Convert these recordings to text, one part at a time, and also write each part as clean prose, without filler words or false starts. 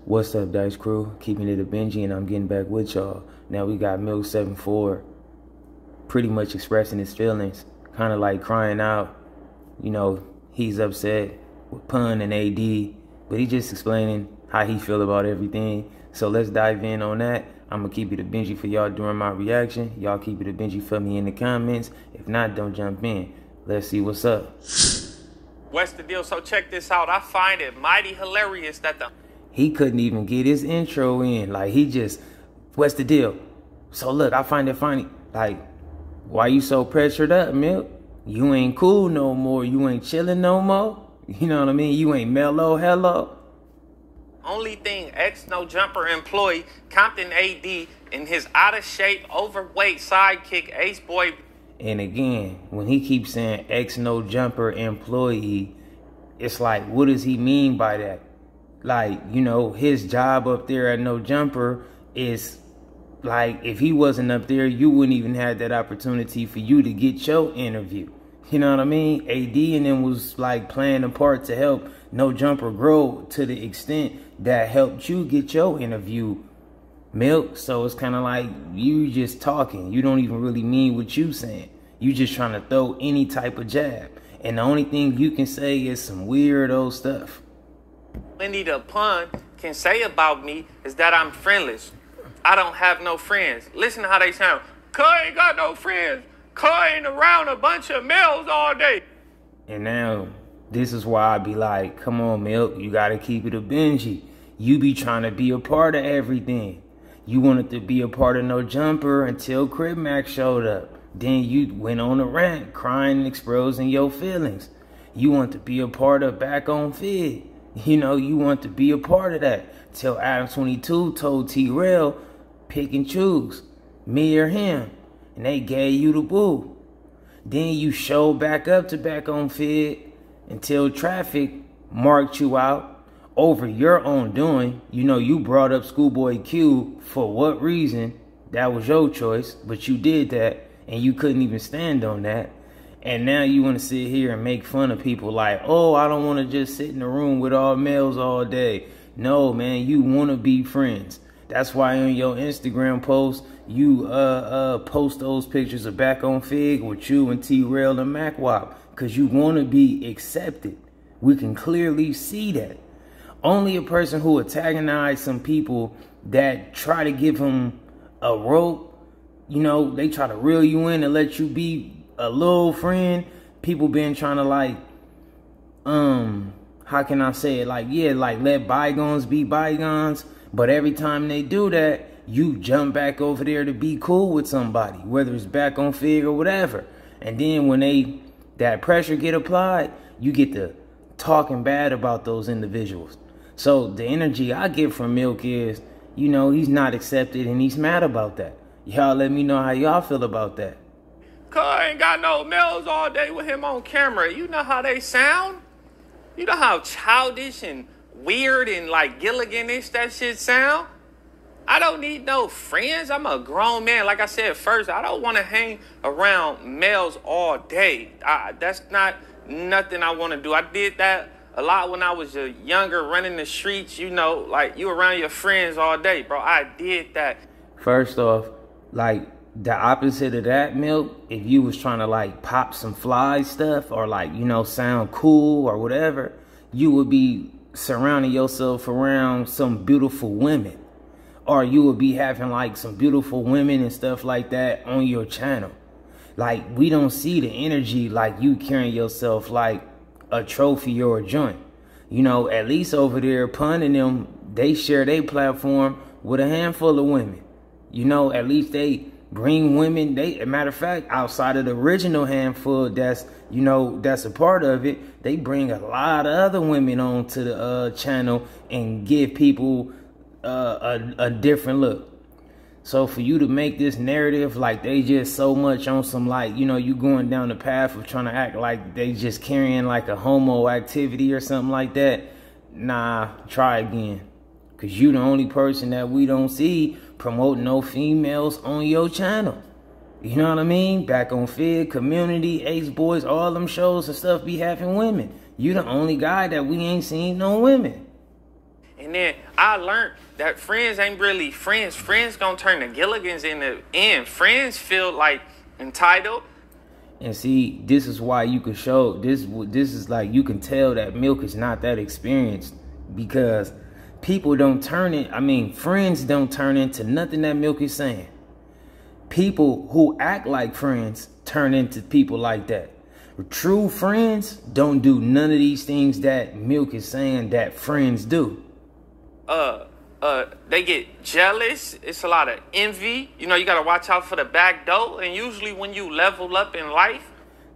What's up, Dice Crew? Keeping it a Benji, and I'm getting back with y'all. Now we got MILK74 pretty much expressing his feelings, kind of like crying out. You know, he's upset with Pun and AD, but he just explaining how he feel about everything. So let's dive in on that. I'm going to keep it a Benji for y'all during my reaction. Y'all keep it a Benji for me in the comments. If not, don't jump in. Let's see what's up. What's the deal? So check this out. I find it mighty hilarious that He couldn't even get his intro in. Like, he just, what's the deal? So look, I find it funny. Like, why you so pressured up, Milk? You ain't cool no more. You ain't chilling no more. You know what I mean? You ain't mellow, hello. only thing no jumper employee Compton AD and his out of shape, overweight sidekick Aceboypun. And again, when he keeps saying no jumper employee, it's like, what does he mean by that? Like, you know, his job up there at No Jumper is like, if he wasn't up there, you wouldn't even have that opportunity for you to get your interview. You know what I mean? AD and them was like playing a part to help No Jumper grow to the extent that helped you get your interview, Milk. So it's kind of like you just talking. You don't even really mean what you saying. You just trying to throw any type of jab. And the only thing you can say is some weirdo stuff. Any the Pun can say about me is that I'm friendless. I don't have no friends. Listen to how they sound. Cuz ain't got no friends. Cuz ain't around a bunch of males all day. And now, this is why I be like, come on, Milk, you gotta keep it a Benji. You be trying to be a part of everything. You wanted to be a part of No Jumper until Crib Mac showed up. Then you went on a rant, crying and exposing your feelings. You want to be a part of Back on Fid. You know, you want to be a part of that. Till Adam 22 told T-Rail, pick and choose, me or him. And they gave you the boo. Then you showed back up to Back on Fid until Traffic marked you out over your own doing. You know, you brought up Schoolboy Q for what reason? That was your choice, but you did that, and you couldn't even stand on that. And now you want to sit here and make fun of people like, oh, I don't want to just sit in the room with all males all day. No, man, you want to be friends. That's why on your Instagram post, you post those pictures of Back on Fig with you and T-Rail and MacWop, because you want to be accepted. We can clearly see that. Only a person who antagonized some people that try to give him a rope, you know, they try to reel you in and let you be a little friend. People been trying to like, how can I say it? Like, yeah, like let bygones be bygones. But every time they do that, you jump back over there to be cool with somebody, whether it's Back on Fig or whatever. And then when that pressure get applied, you get to talking bad about those individuals. So the energy I get from Milk is, you know, he's not accepted and he's mad about that. Y'all let me know how y'all feel about that. Cuz ain't got no males all day with him on camera. You know how they sound? You know how childish and weird and like Gilligan-ish that shit sound? I don't need no friends. I'm a grown man. Like I said first, I don't want to hang around males all day. That's not nothing I want to do. I did that a lot when I was younger, running the streets, you know, like you around your friends all day, bro. I did that. First off, like the opposite of that, Milk, if you was trying to like pop some fly stuff or like, you know, sound cool or whatever, you would be surrounding yourself around some beautiful women. Or you would be having like some beautiful women and stuff like that on your channel. Like, we don't see the energy like you carrying yourself like a trophy or a joint. You know, at least over there, Pun and them, they share their platform with a handful of women. You know, at least they bring women. Matter of fact, outside of the original handful that's, you know, that's a part of it, they bring a lot of other women on to the channel and give people a different look. So for you to make this narrative like they just so much on some, like, you know, you going down the path of trying to act like they just carrying like a homo activity or something like that, nah, try again. Because you the only person that we don't see promoting no females on your channel. You know what I mean? Back on Fid, Community, Ace Boys, all them shows and stuff be having women. You the only guy that we ain't seen no women. And then I learned that friends ain't really friends. Friends gonna turn to Gilligans in the end. Friends feel like entitled. And see, this is why you can show this is like, you can tell that Milk is not that experienced, because people don't turn it. I mean, friends don't turn into nothing that Milk is saying. People who act like friends turn into people like that. True friends don't do none of these things that Milk is saying that friends do. They get jealous. It's a lot of envy. You know, you got to watch out for the back door. And usually when you level up in life,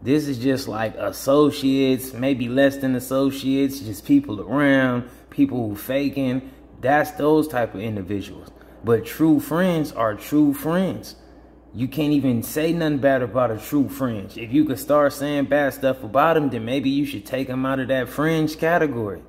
this is just like associates, maybe less than associates, just people around, people who faking. That's those type of individuals. But true friends are true friends. You can't even say nothing bad about a true friend. If you could start saying bad stuff about them, then maybe you should take them out of that fringe category.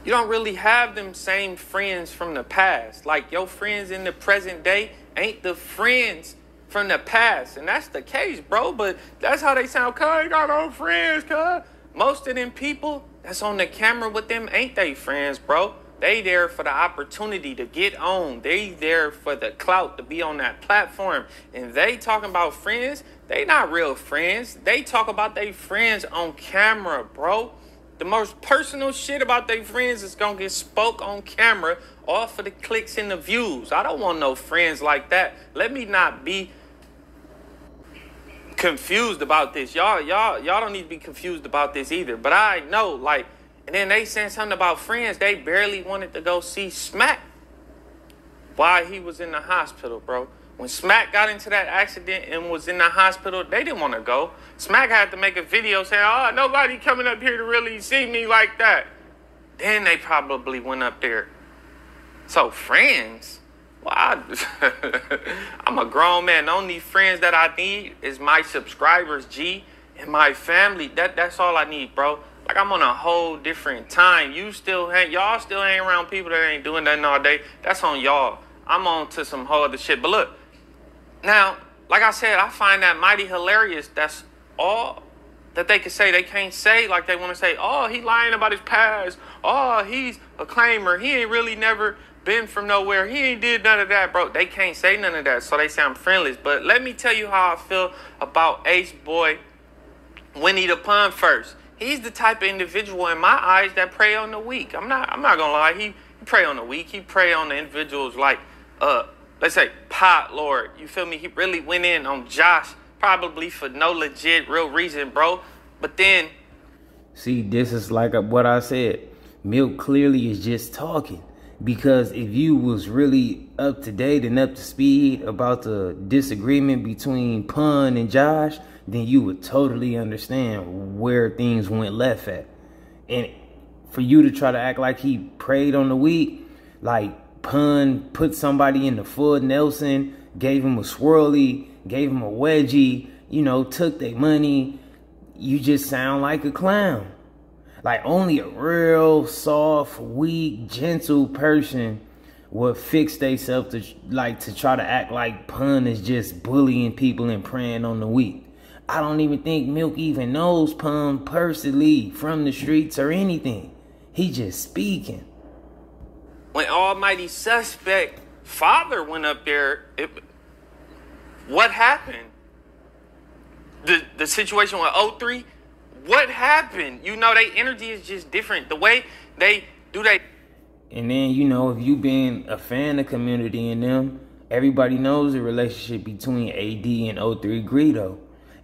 you don't really have them same friends from the past. Like, your friends in the present day ain't the friends from the past. And that's the case, bro. But that's how they sound. Cuz, I got no friends, cuz. Most of them people that's on the camera with them ain't they friends, bro. They there for the opportunity to get on. They there for the clout to be on that platform. And they talking about friends. They not real friends. They talk about they friends on camera, bro. The most personal shit about their friends is gonna get spoke on camera, all for the clicks and the views. I don't want no friends like that. Let me not be confused about this. Y'all don't need to be confused about this either. But I know, like, and then they saying something about friends. They barely wanted to go see Smack while he was in the hospital, bro. When Smack got into that accident and was in the hospital, they didn't want to go. Smack had to make a video saying, oh, nobody coming up here to really see me like that. Then they probably went up there. So friends? Well, I'm a grown man. The only friends that I need is my subscribers, G, and my family. That's all I need, bro. Like, I'm on a whole different time. Y'all still hang around people that ain't doing nothing all day. That's on y'all. I'm on to some whole other shit. But look, now, like I said, I find that mighty hilarious. That's all that they can say. They can't say like they want to say, oh, he lying about his past. Oh, he's a claimer. He ain't really never been from nowhere. He ain't did none of that, bro. They can't say none of that, so they sound friendless. But let me tell you how I feel about Aceboy Winnie the Pun first. He's the type of individual in my eyes that prey on the weak. I'm not gonna lie. He prey on the weak. He prey on the individuals like let's say Pot Lord. You feel me? He really went in on Josh, probably for no legit real reason, bro. But then, see, this is like what I said. Milk clearly is just talking. Because if you was really up to date and up to speed about the disagreement between Pun and Josh, then you would totally understand where things went left at. And for you to try to act like he preyed on the weak, like Pun put somebody in the full Nelson, gave him a swirly, gave him a wedgie, you know, took their money, you just sound like a clown. Like, only a real soft, weak, gentle person would fix themselves to try to act like Pun is just bullying people and preying on the weak. I don't even think Milk even knows Pun personally from the streets or anything. He just speaking. When Almighty Suspect father went up there, what happened? The situation with 03, what happened? You know, their energy is just different. The way they do that. And then, you know, if you been a fan of Community and them, everybody knows the relationship between AD and 03 Greedo.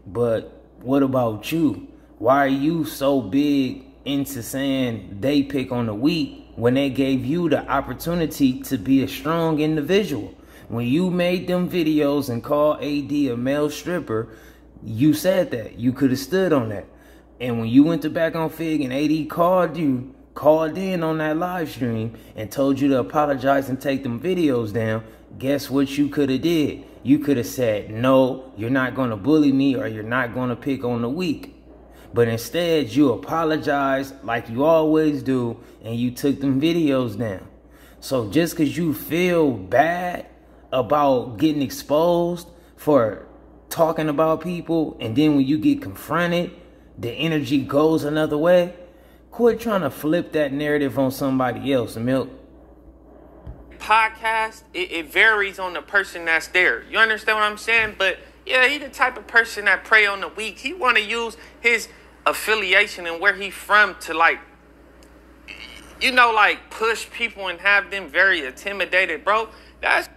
But what about you? Why are you so big into saying they pick on the weak when they gave you the opportunity to be a strong individual? When you made them videos and called AD a male stripper, you said that. You could have stood on that. And when you went to back on Fig and AD called in on that live stream and told you to apologize and take them videos down, guess what you could have did? You could have said, no, you're not going to bully me, or you're not going to pick on the weak. But instead, you apologized like you always do, and you took them videos down. So just because you feel bad about getting exposed for talking about people, and then when you get confronted, the energy goes another way, Quit trying to flip that narrative on somebody else, Milk. Podcast, it varies on the person that's there. You understand what I'm saying? But yeah, he the type of person that prey on the weak. He want to use his affiliation and where he from to like, you know, like push people and have them very intimidated, bro. That's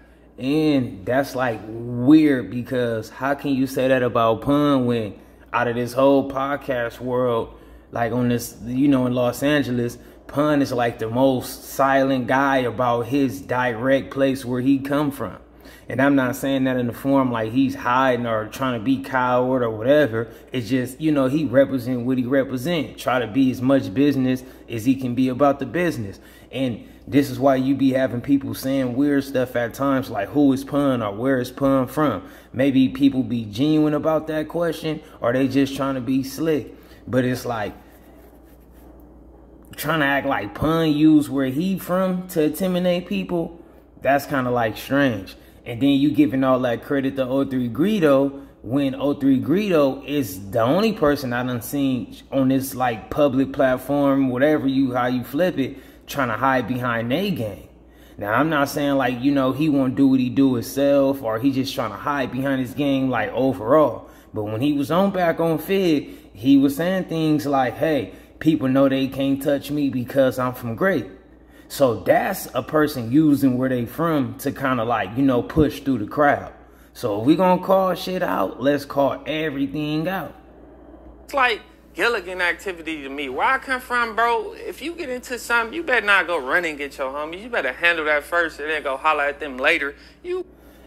like weird, because how can you say that about Pun when out of this whole podcast world, like on this, you know, in Los Angeles, Pun is like the most silent guy about his direct place where he come from. And I'm not saying that in the form like he's hiding or trying to be coward or whatever. It's just, you know, he represent what he represent. Try to be as much business as he can be about the business. And this is why you be having people saying weird stuff at times like, who is Pun or where is Pun from? Maybe people be genuine about that question, or they just trying to be slick. But it's like trying to act like Pun used where he from to intimidate people. That's kind of like strange. And then you giving all that credit to 03 Greedo when 03 Greedo is the only person I done seen on this like public platform, whatever how you flip it, trying to hide behind they game. Now, I'm not saying like, you know, he won't do what he do himself, or he just trying to hide behind his game like overall. But when he was back on Fig, he was saying things like, hey, people know they can't touch me because I'm from Great. So that's a person using where they from to kind of like, you know, push through the crowd. So if we gonna call shit out, let's call everything out. It's like Gilligan activity to me. Where I come from, bro, if you get into something, you better not go run and get your homies. You better handle that first and then go holler at them later.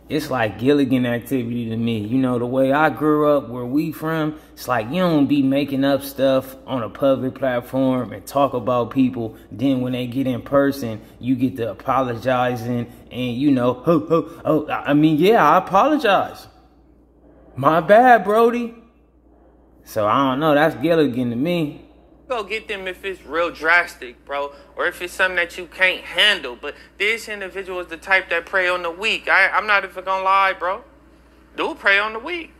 It's like Gilligan activity to me. You know, the way I grew up, where we from, it's like you don't be making up stuff on a public platform and talk about people. Then when they get in person, you get to apologizing and, you know, I apologize. My bad, Brody. So I don't know. That's Gilligan to me. Go get them if it's real drastic, bro, or if it's something that you can't handle. But this individual is the type that prey on the weak. I'm not even gonna lie, bro. Dude prey on the weak.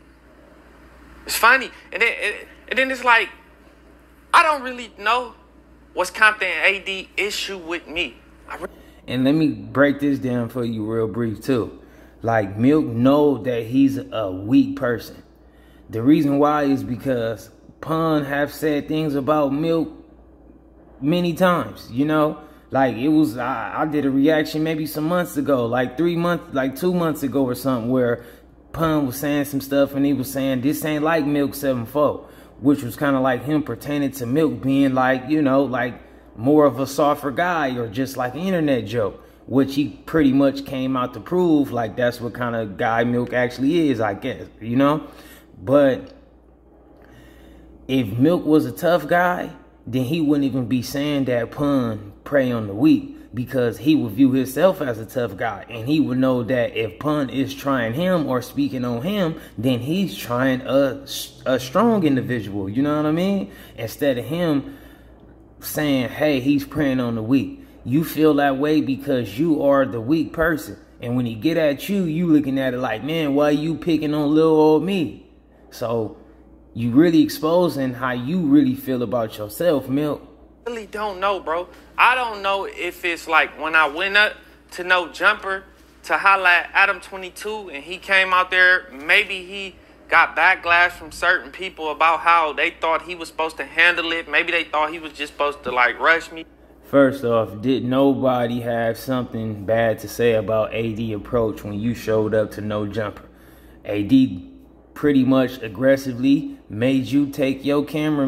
It's funny. And then it's like, I don't really know what's Compton AD issue with me. And let me break this down for you real brief too. Like, Milk know that he's a weak person. The reason why is because Pun have said things about Milk many times, you know? Like, it was, I did a reaction maybe some months ago, like 2 months ago or something, where Pun was saying some stuff and he was saying, this ain't like MILK74, which was kind of like him pertaining to Milk being like, you know, like more of a softer guy or just like an internet joke, which he pretty much came out to prove like that's what kind of guy Milk actually is, I guess, you know? But if Milk was a tough guy, then he wouldn't even be saying that Pun prey on the weak, because he would view himself as a tough guy. And he would know that if Pun is trying him or speaking on him, then he's trying a strong individual. You know what I mean? Instead of him saying, hey, he's preying on the weak. You feel that way because you are the weak person. And when he get at you, you looking at it like, man, why you picking on little old me? So you really exposing how you really feel about yourself, Milk. I really don't know, bro. I don't know if it's like when I went up to No Jumper to holla at Adam 22 and he came out there, maybe he got backlash from certain people about how they thought he was supposed to handle it. Maybe they thought he was just supposed to like rush me. First off, did nobody have something bad to say about AD approach when you showed up to No Jumper? AD pretty much aggressively made you take your camera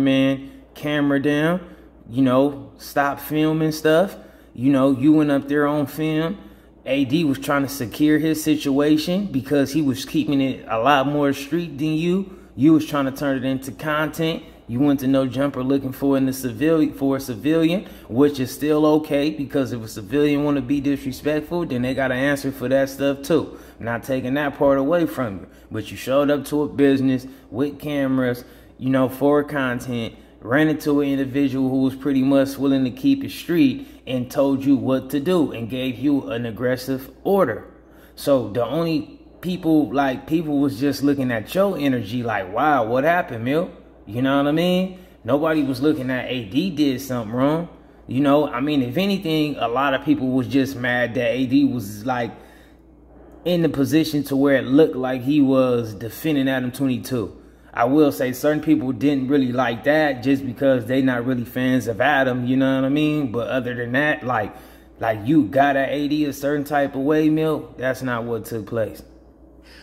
down, you know, stop filming stuff. You know, you went up there on film. AD was trying to secure his situation because he was keeping it a lot more street than you. You was trying to turn it into content. You went to No Jumper looking for a civilian, which is still okay, because if a civilian want to be disrespectful, then they got to answer for that stuff too. Not taking that part away from you. But you showed up to a business with cameras, you know, for content, ran into an individual who was pretty much willing to keep it street and told you what to do and gave you an aggressive order. So the only people was just looking at your energy like, wow, what happened, Milk? You know what I mean? Nobody was looking at AD did something wrong. You know, I mean, if anything, a lot of people was just mad that AD was like in the position to where it looked like he was defending Adam 22. I will say certain people didn't really like that just because they not really fans of Adam, you know what I mean? But other than that, like you got at AD a certain type of way, Milk, that's not what took place.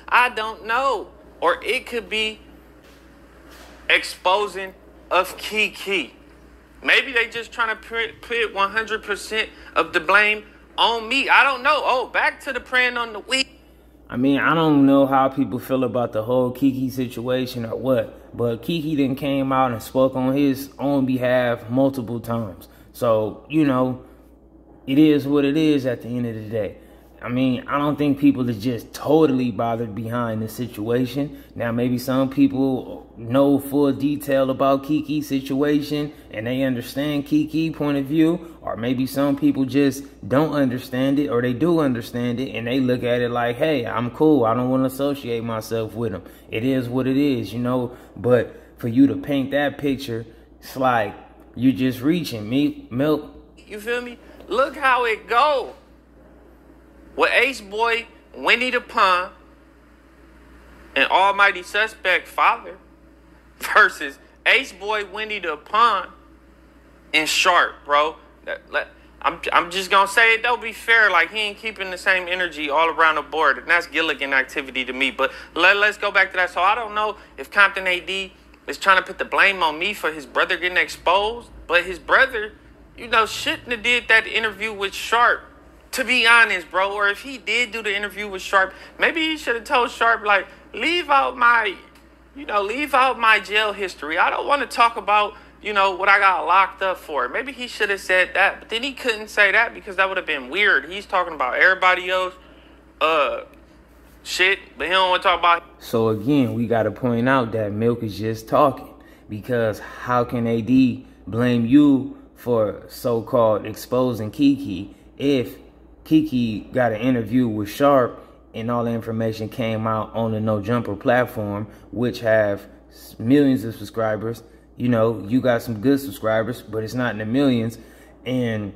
I don't know. Or it could be exposing of Kiki. Maybe they just trying to put 100% of the blame on me. I don't know. Oh, back to the praying on the week. I mean, I don't know how people feel about the whole Kiki situation or what, but Kiki then came out and spoke on his own behalf multiple times. So, you know, it is what it is at the end of the day. I mean, I don't think people are just totally bothered behind the situation. Now, maybe some people know full detail about Kiki's situation and they understand Kiki's point of view, or maybe some people just don't understand it, or they do understand it and they look at it like, hey, I'm cool. I don't want to associate myself with them. It is what it is, you know. But for you to paint that picture, it's like you're just reaching, Milk. You feel me? Look how it go. With Aceboy, Winnie-the-Pooh, and Almighty Suspect Father versus Aceboy, Winnie-the-Pooh, and Sharp, bro. I'm just going to say it don't be fair. Like, he ain't keeping the same energy all around the board. And that's Gilligan activity to me. But let's go back to that. So I don't know if Compton AD is trying to put the blame on me for his brother getting exposed. But his brother, you know, shouldn't have did that interview with Sharp. To be honest, bro, or if he did do the interview with Sharp, maybe he should have told Sharp, like, leave out my jail history. I don't want to talk about, you know, what I got locked up for. Maybe he should have said that, but then he couldn't say that because that would have been weird. He's talking about everybody else, shit, but he don't want to talk about. So again, we got to point out that Milk is just talking, because how can AD blame you for so-called exposing Kiki if Kiki got an interview with Sharp and all the information came out on the No Jumper platform, which have millions of subscribers? You know, you got some good subscribers, but it's not in the millions. And,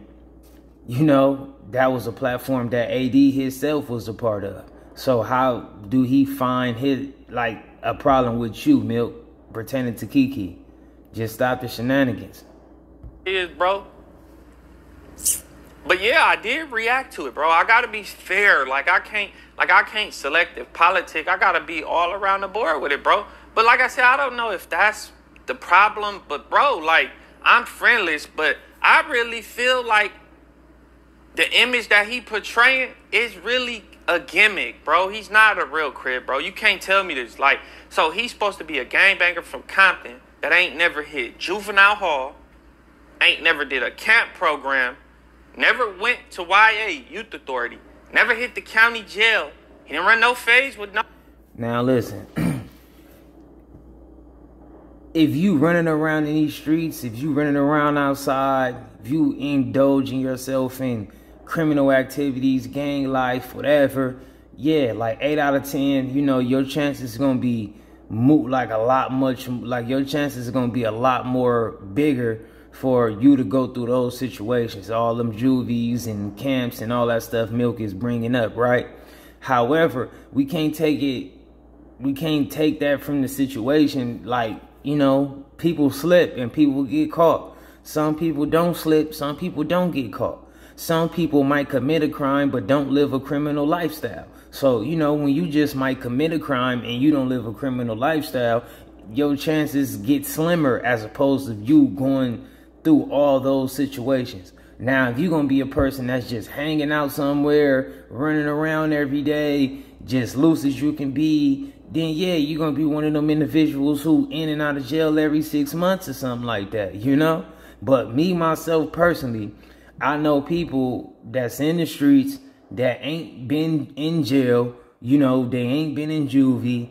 you know, that was a platform that AD himself was a part of. So how do he find a problem with you, Milk, pertaining to Kiki? Just stop the shenanigans. Is, bro. But yeah, I did react to it, bro. I gotta be fair. I can't selective politic. I gotta be all around the board with it, bro. But like I said, I don't know if that's the problem. But bro, like, I'm friendless, but I really feel like the image that he portraying is really a gimmick, bro. He's not a real crib, bro. You can't tell me this. Like, so he's supposed to be a gangbanger from Compton that ain't never hit juvenile hall, ain't never did a camp program, never went to YA, Youth Authority, never hit the county jail. He didn't run no phase with no. Now listen, if you running around in these streets, if you running around outside, if you indulging yourself in criminal activities, gang life, whatever, yeah, like 8 out of 10, you know, your chances are gonna be your chances are gonna be a lot more bigger for you to go through those situations, all them juvies and camps and all that stuff Milk is bringing up, right? However, we can't take that from the situation. Like, you know, people slip and people get caught. Some people don't slip, some people don't get caught. Some people might commit a crime but don't live a criminal lifestyle. So, you know, when you just might commit a crime and you don't live a criminal lifestyle, your chances get slimmer as opposed to you going through all those situations. Now, if you're going to be a person that's just hanging out somewhere, running around every day, just loose as you can be, then yeah, you're going to be one of them individuals who in and out of jail every 6 months or something like that, you know? But me, myself, personally, I know people that's in the streets that ain't been in jail, you know, they ain't been in juvie,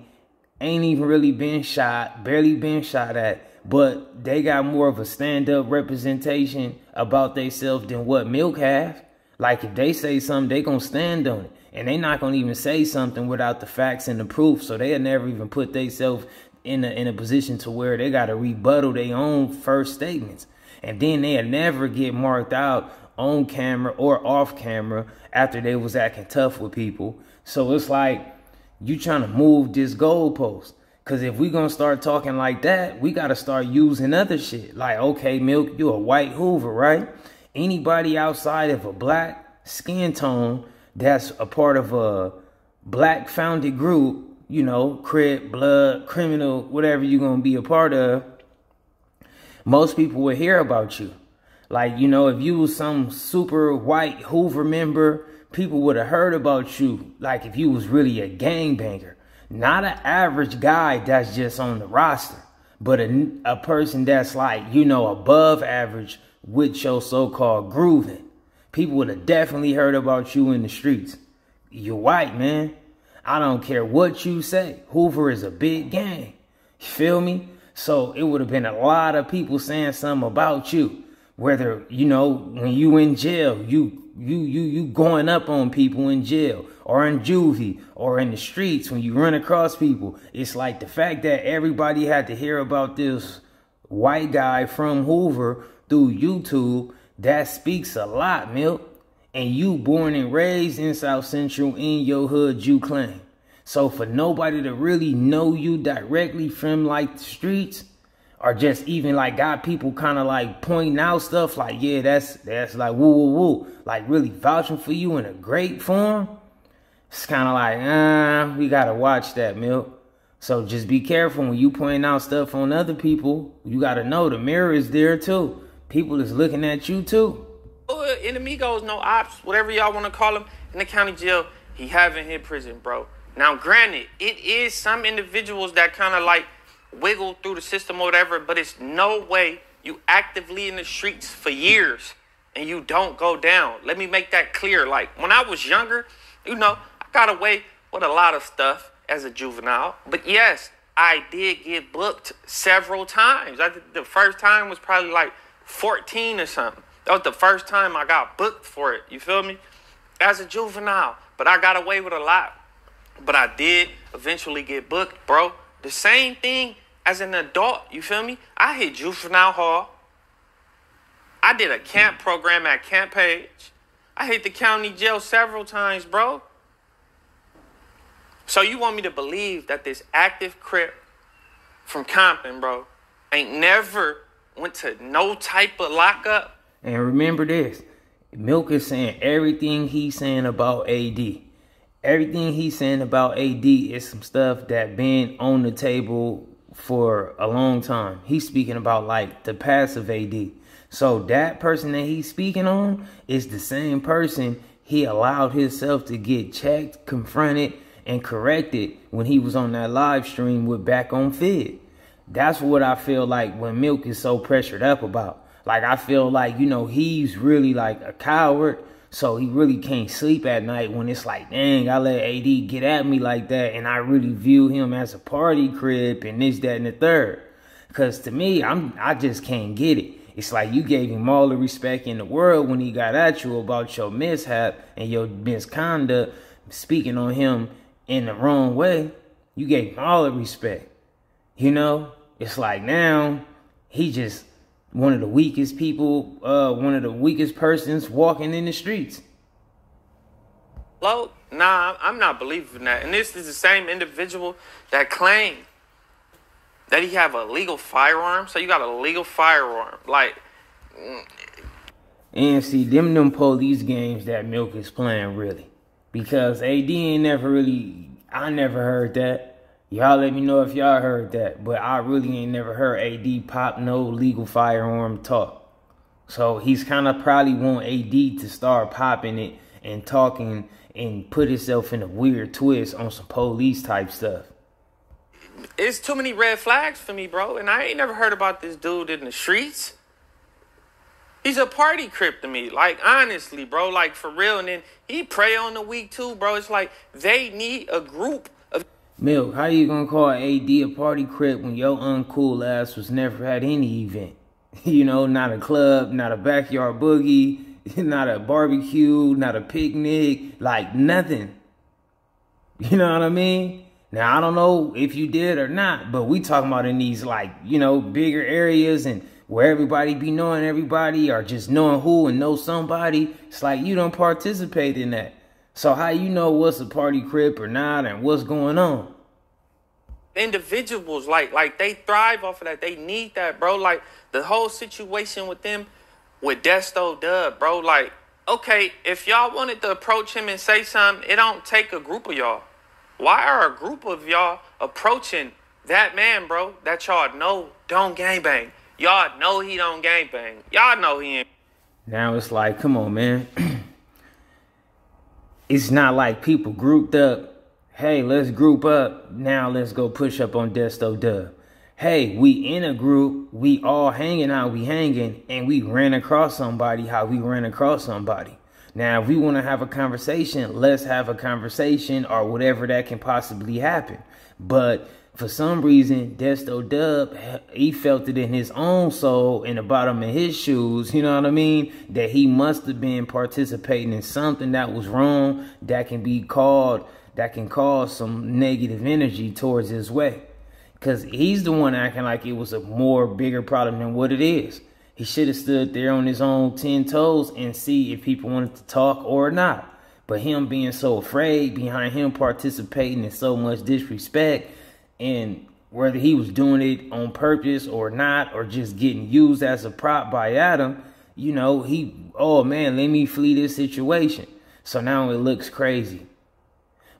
ain't even really been shot, barely been shot at, but they got more of a stand-up representation about themselves than what Milk have. Like, if they say something, they gonna stand on it. And they not gonna even say something without the facts and the proof. So they'll never even put themselves in a position to where they got to rebuttal their own first statements. And then they'll never get marked out on camera or off camera after they was acting tough with people. So it's like you trying to move this goalpost. Because if we going to start talking like that, we got to start using other shit. Like, okay, Milk, you a white Hoover, right? Anybody outside of a black skin tone that's a part of a black founded group, you know, Crip, Blood, Criminal, whatever you're going to be a part of, most people will hear about you. Like, you know, if you was some super white Hoover member, people would have heard about you. Like if you was really a gangbanger. Not an average guy that's just on the roster, but a person that's like, you know, above average with your so-called grooving. People would have definitely heard about you in the streets. You're white, man. I don't care what you say. Hoover is a big gang. You feel me? So it would have been a lot of people saying something about you. Whether, you know, when you in jail, you going up on people in jail or in juvie or in the streets when you run across people. It's like the fact that everybody had to hear about this white guy from Hoover through YouTube, that speaks a lot, Milk. And you born and raised in South Central in your hood, you claim. So for nobody to really know you directly from like the streets, or just even like got people kind of like pointing out stuff like, yeah, that's like woo, woo, woo. Like really vouching for you in a great form. It's kind of like, we got to watch that, Milk. So just be careful when you point out stuff on other people. You got to know the mirror is there too. People is looking at you too. Enemigos, no ops, whatever y'all want to call him, in the county jail, he haven't hit prison, bro. Now, granted, it is some individuals that kind of like wiggle through the system or whatever, but it's no way you actively in the streets for years and you don't go down. Let me make that clear. Like when I was younger, you know, I got away with a lot of stuff as a juvenile, but yes, I did get booked several times. I think the first time was probably like 14 or something. That was the first time I got booked for it. You feel me? As a juvenile, but I got away with a lot. But I did eventually get booked, bro. The same thing as an adult, you feel me? I hit juvenile hall. I did a camp program at Camp Page. I hit the county jail several times, bro. So you want me to believe that this active Crip from Compton, bro, ain't never went to no type of lockup? And remember this, Milk is saying everything he's saying about AD. Everything he's saying about AD is some stuff that been on the table for a long time. He's speaking about like the passive AD. So that person that he's speaking on is the same person he allowed himself to get checked, confronted, and corrected when he was on that live stream with Back on Fid. That's what I feel like when Milk is so pressured up about. Like, I feel like, you know, he's really like a coward. So he really can't sleep at night when it's like, dang, I let AD get at me like that. And I really view him as a party crib and this, that, and the third. Because to me, I just can't get it. It's like you gave him all the respect in the world when he got at you about your mishap and your misconduct, speaking on him in the wrong way. You gave him all the respect. You know, it's like now he just one of the weakest people, one of the weakest persons walking in the streets. Hello? Nah, I'm not believing that. And this is the same individual that claimed that he have a legal firearm. So you got a legal firearm. Like, and see, them police games that Milk is playing, really. Because AD ain't never really, I never heard that. Y'all let me know if y'all heard that. But I really ain't never heard AD pop no legal firearm talk. So he's kind of probably want AD to start popping it and talking and put himself in a weird twist on some police type stuff. It's too many red flags for me, bro. And I ain't never heard about this dude in the streets. He's a party crip to me. Like, honestly, bro. Like, for real. And then he pray on the week, too, bro. It's like they need a group of... Milk, how you gonna call AD a party crip when your uncool ass was never at any event? You know, not a club, not a backyard boogie, not a barbecue, not a picnic, like nothing. You know what I mean? Now, I don't know if you did or not, but we talking about in these, like, you know, bigger areas and where everybody be knowing everybody or just knowing who and know somebody. It's like you don't participate in that. So how you know what's a party crip or not and what's going on? Individuals, like they thrive off of that. They need that, bro. Like the whole situation with them, with Desto Dub, bro. Like, okay, if y'all wanted to approach him and say something, it don't take a group of y'all. Why are a group of y'all approaching that man, bro, that y'all know don't gangbang? Y'all know he don't gangbang. Y'all know he ain't. Now it's like, come on, man. It's not like people grouped up. Hey, let's group up. Now let's go push up on Desto Dub. Hey, we in a group. We all hanging out. We hanging. And we ran across somebody how we ran across somebody. Now, if we want to have a conversation, let's have a conversation or whatever that can possibly happen. But for some reason, Desto Dub, he felt it in his own soul, in the bottom of his shoes, you know what I mean? That he must have been participating in something that was wrong, that can be called, that can cause some negative energy towards his way. Because he's the one acting like it was a more bigger problem than what it is. He should have stood there on his own 10 toes and see if people wanted to talk or not. But him being so afraid, behind him participating in so much disrespect, and whether he was doing it on purpose or not, or just getting used as a prop by Adam, you know, oh man, let me flee this situation. So now it looks crazy.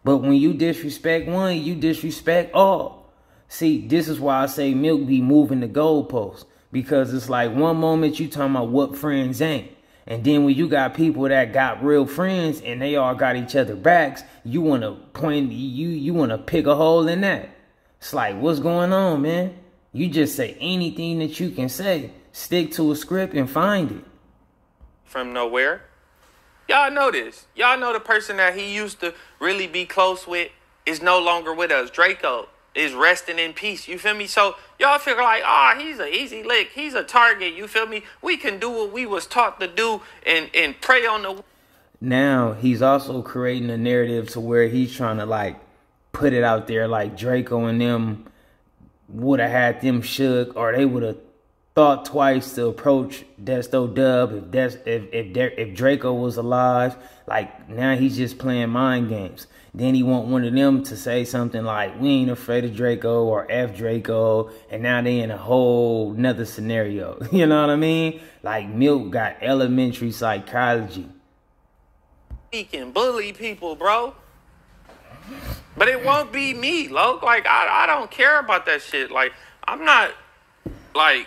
But when you disrespect one, you disrespect all. See, this is why I say Milk be moving the goalposts. Because it's like one moment you talking about what friends ain't. And then when you got people that got real friends and they all got each other backs, you want to point, you want to pick a hole in that. It's like, what's going on, man? You just say anything that you can say. Stick to a script and find it. From nowhere. Y'all know this. Y'all know the person that he used to really be close with is no longer with us. Draco is resting in peace. You feel me? So y'all figure like, he's an easy lick. He's a target. You feel me? We can do what we was taught to do and prey on the... Now he's also creating a narrative to where he's trying to like put it out there like Draco and them would have had them shook, or they would have thought twice to approach Desto Dub if Draco was alive. Like now he's just playing mind games. Then he want one of them to say something like, we ain't afraid of Draco or F Draco. And now they in a whole nother scenario. You know what I mean? Like Milk got elementary psychology. He can bully people, bro. But it won't be me, Loke. Like, I don't care about that shit. Like, I'm not, like,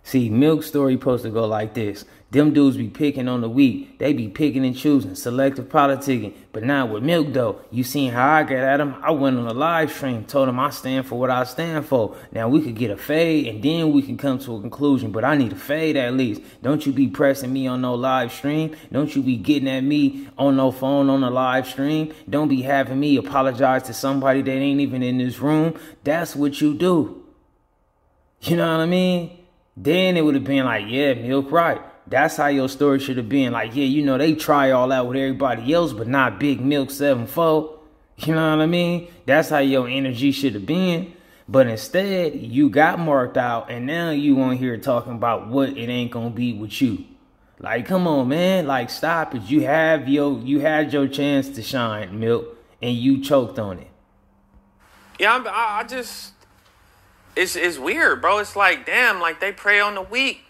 See, Milk's story supposed to go like this. Them dudes be picking on the weak. They be picking and choosing, selective politicking. But not with Milk, though. You seen how I got at him? I went on a live stream, told him I stand for what I stand for. Now, we could get a fade, and then we can come to a conclusion. But I need a fade at least. Don't you be pressing me on no live stream. Don't you be getting at me on no phone on a live stream. Don't be having me apologize to somebody that ain't even in this room. That's what you do. You know what I mean? Then it would have been like, yeah, Milk right. That's how your story should have been. Like, yeah, you know, they try all out with everybody else, but not Big MILK74. You know what I mean? That's how your energy should have been. But instead, you got marked out, and now you on here talking about what it ain't gonna be with you. Like, come on, man. Like, stop it. You had your chance to shine, Milk, and you choked on it. Yeah, I just... It's weird, bro. It's like, damn, like they prey on the weak.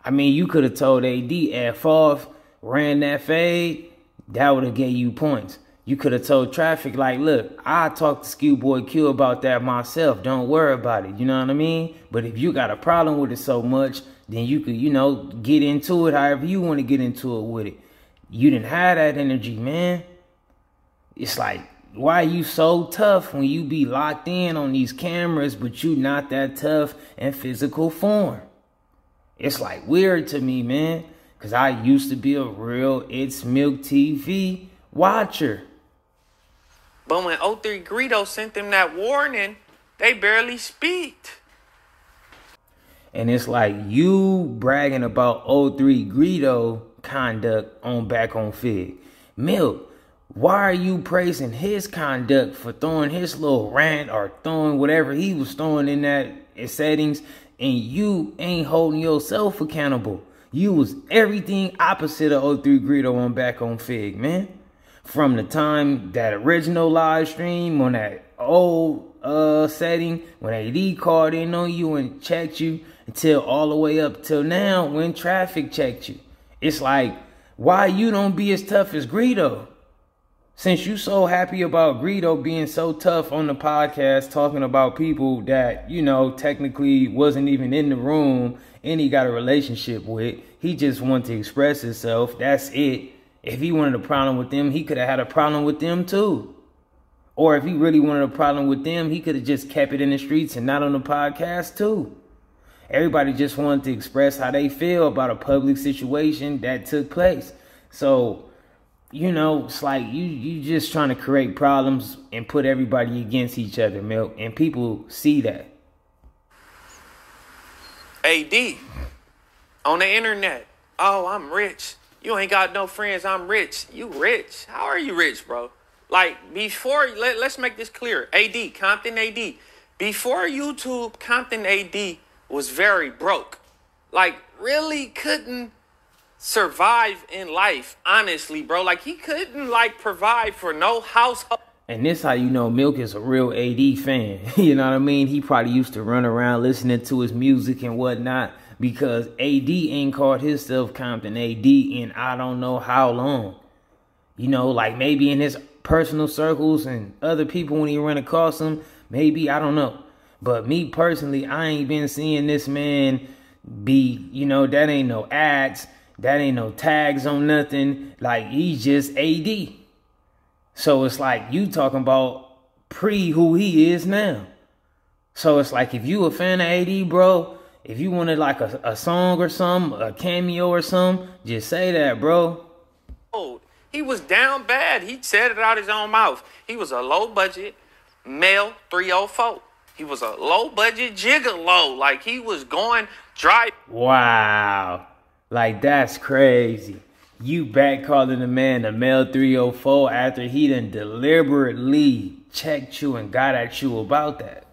I mean, you could have told AD F off, ran that fade, that would have gave you points. You could have told Traffic, like, look, I talked to Schoolboy Q about that myself. Don't worry about it. You know what I mean? But if you got a problem with it so much, then you could, you know, get into it however you want to get into it with it. You didn't have that energy, man. It's like, why are you so tough when you be locked in on these cameras, but you not that tough in physical form? It's like weird to me, man, because I used to be a real It's Milk TV watcher. But when 03 Greedo sent them that warning, they barely speak. And it's like you bragging about 03 Greedo conduct on back on Fig. Milk, Why are you praising his conduct for throwing his little rant or throwing whatever he was throwing in that settings, and you ain't holding yourself accountable? You was everything opposite of O3 Greedo on Back on Fig, man. From the time that original live stream on that old setting, when AD called in on you and checked you, until all the way up till now when Traffic checked you. It's like, why you don't be as tough as Greedo? Since you so happy about Greedo being so tough on the podcast, talking about people that, you know, technically wasn't even in the room and he got a relationship with, he just wanted to express himself. That's it. If he wanted a problem with them, he could have had a problem with them too. Or if he really wanted a problem with them, he could have just kept it in the streets and not on the podcast too. Everybody just wanted to express how they feel about a public situation that took place. So, you know, it's like you just trying to create problems and put everybody against each other, Milk. And people see that. AD, on the internet, oh, I'm rich. You ain't got no friends, I'm rich. You rich? How are you rich, bro? Like, before, let's make this clear. AD, Compton AD. Before YouTube, Compton AD was very broke. Like, really couldn't survive in life, honestly, bro. Like, he couldn't, like, provide for no household. And this how you know Milk is a real AD fan. You know what I mean? He probably used to run around listening to his music and whatnot, because AD ain't called himself Compton AD in I don't know how long. You know, like maybe in his personal circles and other people when he run across him, maybe, I don't know. But me personally, I ain't been seeing this man be, you know, that ain't no ads. That ain't no tags on nothing. Like, he's just AD. So it's like you talking about pre who he is now. So it's like if you a fan of AD, bro, if you wanted like a song or something, a cameo or something, just say that, bro. He was down bad. He said it out his own mouth. He was a low budget male 304. He was a low budget gigolo. Like, he was going dry. Wow. Like, that's crazy. You back calling the man a male 304 after he done deliberately checked you and got at you about that.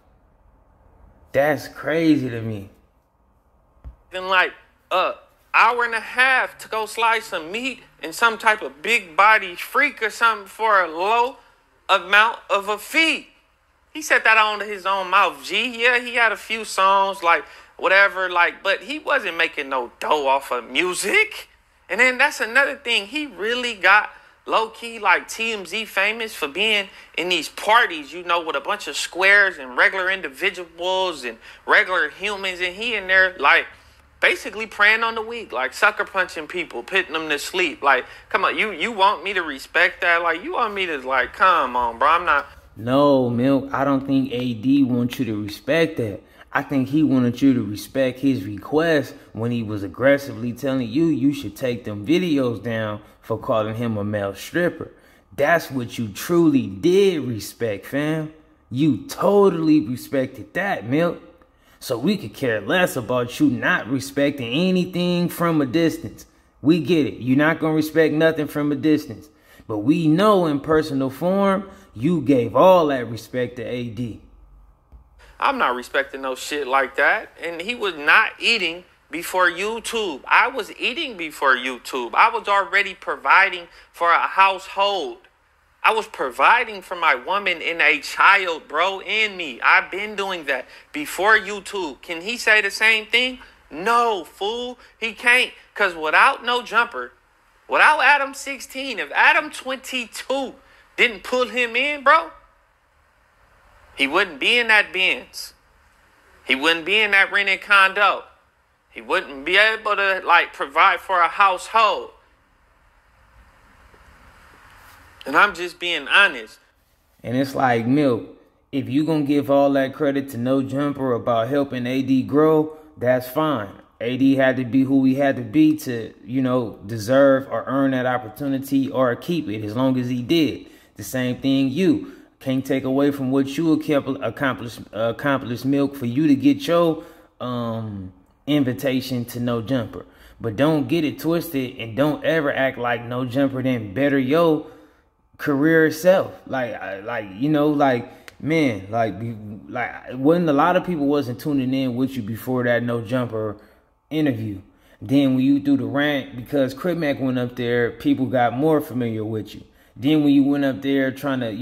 That's crazy to me. Then like hour and a half to go slice some meat and some type of big body freak or something for a low amount of a fee. He said that on his own mouth. Yeah, he had a few songs, like whatever, like, but he wasn't making no dough off of music. And then that's another thing. He really got low-key like TMZ famous for being in these parties, you know, with a bunch of squares and regular individuals and regular humans. And he in there like basically preying on the weak, like sucker punching people, putting them to sleep. Like, come on, you want me to respect that? Like, you want me to, like, come on, bro, I'm not. No, Milk, I don't think AD wants you to respect that. I think he wanted you to respect his request when he was aggressively telling you should take them videos down for calling him a male stripper. That's what you truly did respect, fam. You totally respected that, Milk. So we could care less about you not respecting anything from a distance. We get it. You're not going to respect nothing from a distance. But we know in personal form, you gave all that respect to AD. I'm not respecting no shit like that. And he was not eating before YouTube. I was eating before YouTube. I was already providing for a household. I was providing for my woman and a child, bro, and me. I've been doing that before YouTube. Can he say the same thing? No, fool. He can't. Because without no jumper, without Adam 16, if Adam 22 didn't pull him in, bro, he wouldn't be in that Benz. He wouldn't be in that rented condo. He wouldn't be able to, like, provide for a household. And I'm just being honest. And it's like, Milk, if you gonna give all that credit to No Jumper about helping AD grow, that's fine. AD had to be who he had to be to, you know, deserve or earn that opportunity or keep it as long as he did. The same thing you. Can't take away from what you accomplished, Milk, for you to get your invitation to No Jumper. But don't get it twisted and don't ever act like No Jumper didn't better your career itself. Man, when a lot of people wasn't tuning in with you before that No Jumper interview. Then when you do the rant, because Crip Mac went up there, people got more familiar with you. Then when you went up there trying to,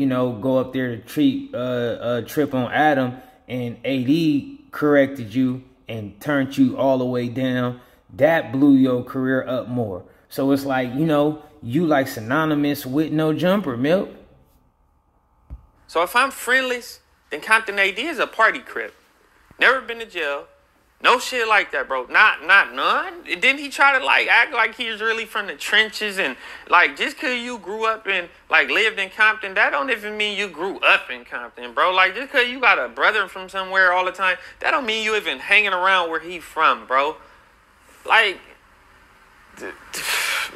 go up there to treat trip on Adam, and AD corrected you and turned you all the way down, that blew your career up more. So it's like, you like synonymous with No Jumper, Milk. So if I'm friendless, then Compton AD is a party crip. Never been to jail. No shit like that, bro. Not none. And then he try to act like he's really from the trenches, and just cause you grew up in lived in Compton, that don't even mean you grew up in Compton, bro. Just cause you got a brother from somewhere all the time, that don't mean you even hanging around where he from, bro.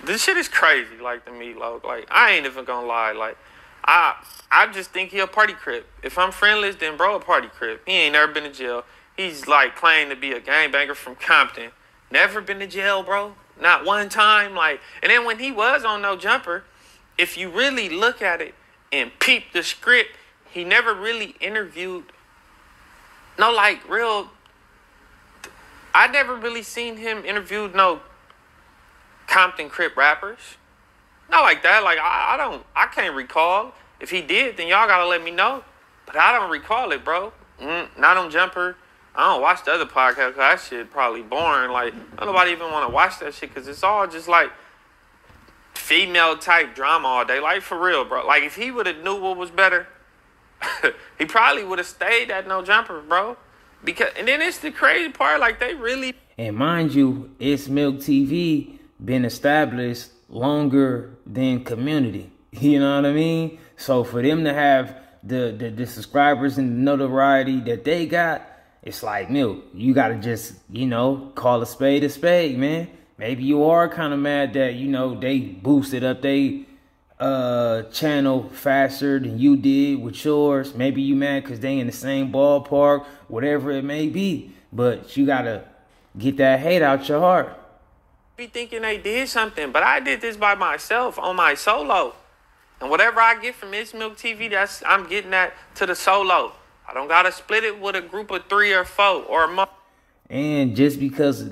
This shit is crazy, to me, I ain't even gonna lie, I just think he a party crip. If I'm friendless, then bro a party crip. He ain't never been to jail. He's claimed to be a gangbanger from Compton. Never been to jail, bro. Not one time. And then when he was on No Jumper, if you really look at it and peep the script, he never really interviewed real. I never really seen him interview no Compton Crip rappers. Not like that. I can't recall. If he did, then y'all gotta let me know. But I don't recall it, bro. Not on Jumper. I don't watch the other podcasts, cause that shit probably boring. Nobody even want to watch that shit, cause it's all just female type drama all day. For real, bro. If he would have knew what was better, he probably would have stayed at No Jumper, bro. And then it's the crazy part, they really. And mind you, it's Milk TV been established longer than Community. You know what I mean? So for them to have the subscribers and the notoriety that they got, it's Milk, you got to just, call a spade, man. Maybe you are kind of mad that, they boosted up they channel faster than you did with yours. Maybe you mad because they in the same ballpark, whatever it may be. But you got to get that hate out your heart. Be thinking they did something, but I did this by myself on my solo. And whatever I get from It's Milk TV, I'm getting that to the solo. I don't gotta split it with a group of 3 or 4 or more. And just because,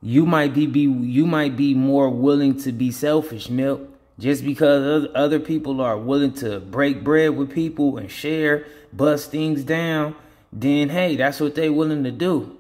you might be more willing to be selfish, Milk. Just because other people are willing to break bread with people and share, bust things down, then hey, that's what they willing to do.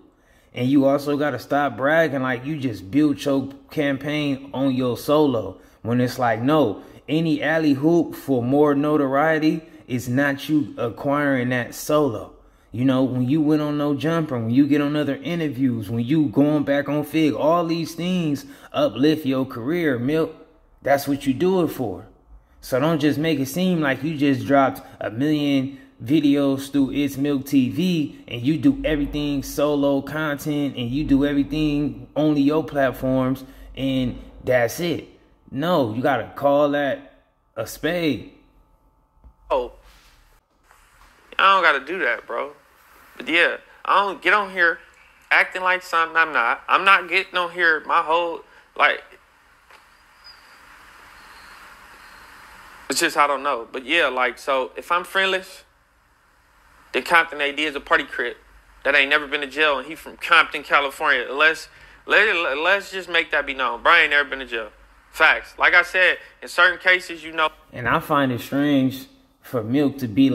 And you also gotta stop bragging you just built your campaign on your solo. When it's no, any alley hoop for more notoriety is not you acquiring that solo. When you went on No Jumper, when you get on other interviews, when you going back on Fig, all these things uplift your career, Milk. That's what you do it for. So don't just make it seem like you just dropped 1 million videos through It's Milk TV and you do everything solo content and you do everything only your platforms and that's it. No, you gotta call that a spade. Oh, I don't gotta do that, bro. But yeah, I don't get on here acting like something I'm not. I'm not getting on here my whole, it's just I don't know. But yeah, so if I'm friendless, then Compton AD is a party crip that ain't never been to jail and he from Compton, California. Let's just make that be known. Bro ain't never been to jail. Facts. Like I said, in certain cases, And I find it strange for Milk to be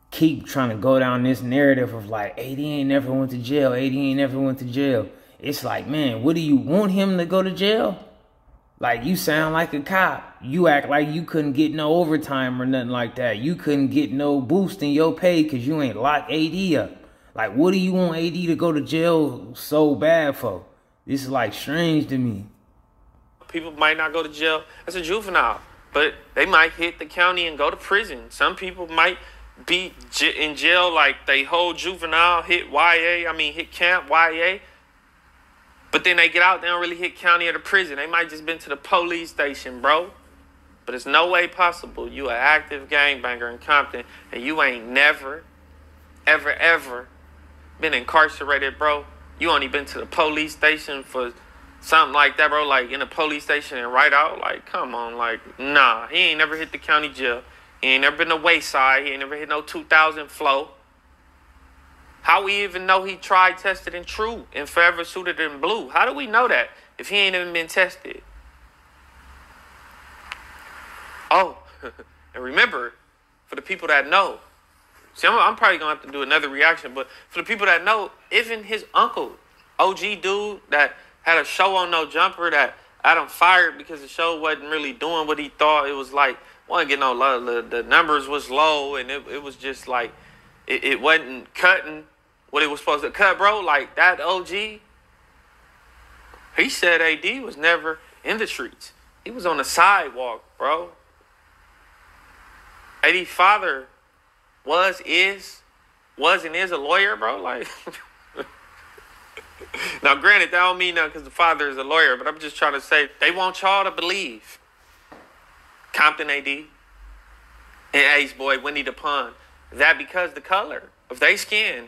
keep trying to go down this narrative of AD ain't never went to jail. AD ain't never went to jail. It's man, what do you want him to go to jail? You sound like a cop. You act like you couldn't get no overtime or nothing like that. You couldn't get no boost in your pay because you ain't locked AD up. What do you want AD to go to jail so bad for? This is strange to me. People might not go to jail as a juvenile, but they might hit the county and go to prison. Some people might be in jail they whole juvenile, hit camp, YA. But then they get out, they don't really hit county or the prison. They might just been to the police station, bro. But it's no way possible you an active gangbanger in Compton and you ain't never, ever been incarcerated, bro. You only been to the police station for something like that, bro, like in a police station and right out, like, come on, like, nah, he ain't never hit the county jail. He ain't never been to Wayside. He ain't never hit no 2000 flow. How we even know he tried, tested, and true and forever suited in blue? How do we know that if he ain't even been tested? Oh, and remember, for the people that know, see, I'm probably going to have to do another reaction, but for the people that know, even his uncle, OG dude that had a show on No Jumper that Adam fired because the show wasn't really doing what he thought. It was like, wasn't getting no love. The numbers was low, and it was just like, it wasn't cutting what it was supposed to cut, bro. Like, that OG, he said AD was never in the streets. He was on the sidewalk, bro. AD's father was and is a lawyer, bro. Like, now, granted, that don't mean nothing because the father is a lawyer, but I'm just trying to say, they want y'all to believe Compton AD and Aceboy, Winnie the Pun, that because the color of their skin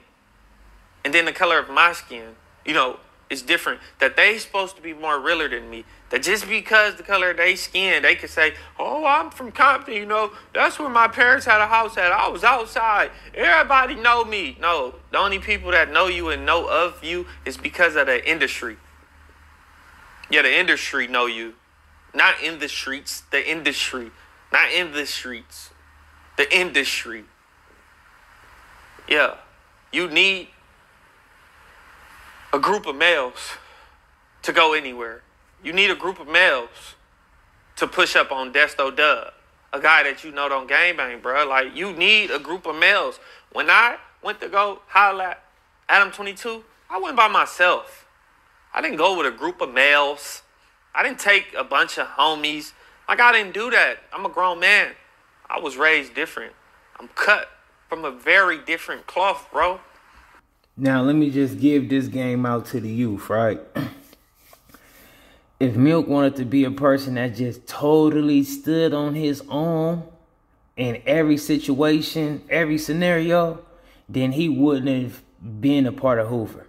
and then the color of my skin, you know, is different, that they supposed to be more realer than me, that just because the color of their skin, they could say, oh, I'm from Compton, you know, that's where my parents had a house at. I was outside. Everybody know me. No, the only people that know you and know of you is because of the industry. Yeah, the industry know you. Not in the streets, the industry. Not in the streets, the industry. Yeah, you need a group of males to go anywhere. You need a group of males to push up on Desto Dub, a guy that you know don't gangbang, bro. Like, you need a group of males. When I went to go holla at Adam 22, I went by myself. I didn't go with a group of males. I didn't take a bunch of homies. Like, I didn't do that. I'm a grown man. I was raised different. I'm cut from a very different cloth, bro. Now, let me just give this game out to the youth, right? If Milk wanted to be a person that just totally stood on his own in every situation, every scenario, then he wouldn't have been a part of Hoover.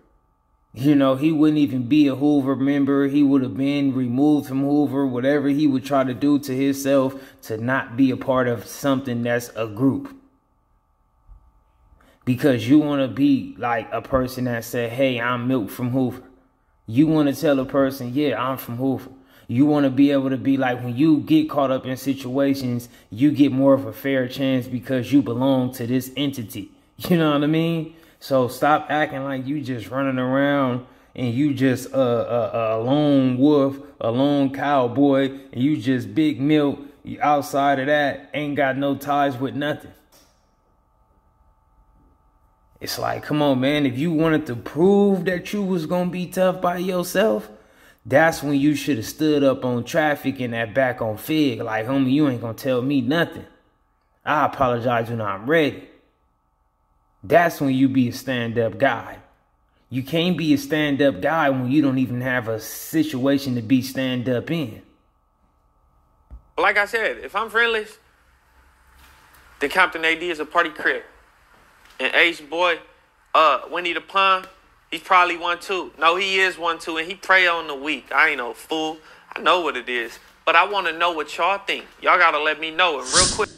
You know, he wouldn't even be a Hoover member. He would have been removed from Hoover, whatever he would try to do to himself to not be a part of something that's a group. Because you want to be like a person that said, hey, I'm Milk from Hoover. You want to tell a person, yeah, I'm from Hoover. You want to be able to be like, when you get caught up in situations, you get more of a fair chance because you belong to this entity. You know what I mean? So stop acting like you just running around and you just a lone wolf, a lone cowboy, and you just Big Milk. Outside of that, ain't got no ties with nothing. It's like, come on, man. If you wanted to prove that you was going to be tough by yourself, that's when you should have stood up on Traffic and that back on Fig. Like, homie, you ain't going to tell me nothing. I apologize when I'm ready. That's when you be a stand-up guy. You can't be a stand-up guy when you don't even have a situation to be stand-up in. Like I said, if I'm friendless, then Compton AD is a party crib. And Aceboy, Winnie the Pun, he's probably one too. No, he is one too, and he prey on the weak. I ain't no fool. I know what it is. But I want to know what y'all think. Y'all got to let me know. And real quick.